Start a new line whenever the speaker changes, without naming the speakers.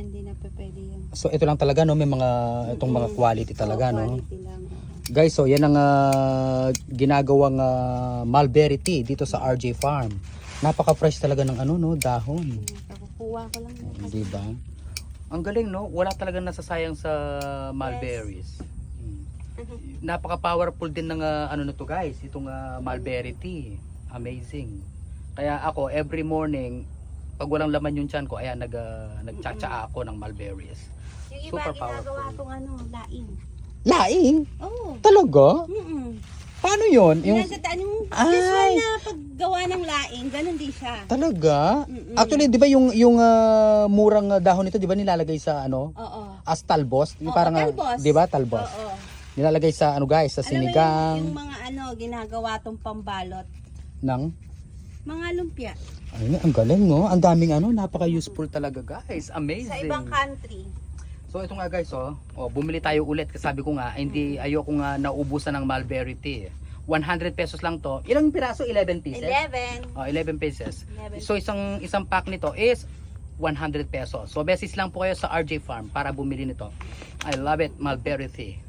hindi na pwede yan.
So ito lang talaga no, may mga itong mga quality talaga no.
Quality lang.
Guys, so yan ang ginagawang mulberry tea dito sa RJ Farm. Napaka-fresh talaga ng ano no, dahon.
Kakukuha ko lang yan.
Di ba? Ang galing no, wala talagang nasasayang sa mulberries. Napaka-powerful din ng ano na to guys, itong mulberry tea. Amazing. Kaya ako every morning pag walang laman yung tiyan ko, ayan nagtsatsa ako ng mulberries.
Yung iba
Super
ginagawa
powerful.
tong ano, laing.
Laing?
Oo.
Talaga? Paano yun?
Yung usual na paggawa ng laing, ganun din siya.
Talaga? Actually, di ba yung murang dahon nito, di ba nilalagay sa ano?
Oo.
As talbos? Yung
Oo,
parang,
talbos.
di ba talbos?
Oo.
Nilalagay sa ano guys, sa
Alam mo
sinigang
yung mga ano, ginagawa tong pambalot.
ng
Mga lumpia.
ay, ang galing no. Ang daming ano, napaka-useful talaga guys. Amazing.
Sa ibang country.
So ito nga guys, bumili tayo ulit kasi sabi ko nga, hindi ayoko nga naubusan ng mulberry tea. 100 pesos lang to. Ilang piraso? 11 pieces?
11.
11 pieces.
11.
So isang pack nito is 100 pesos. So beses lang po kayo sa RJ Farm para bumili nito. I love it, mulberry tea.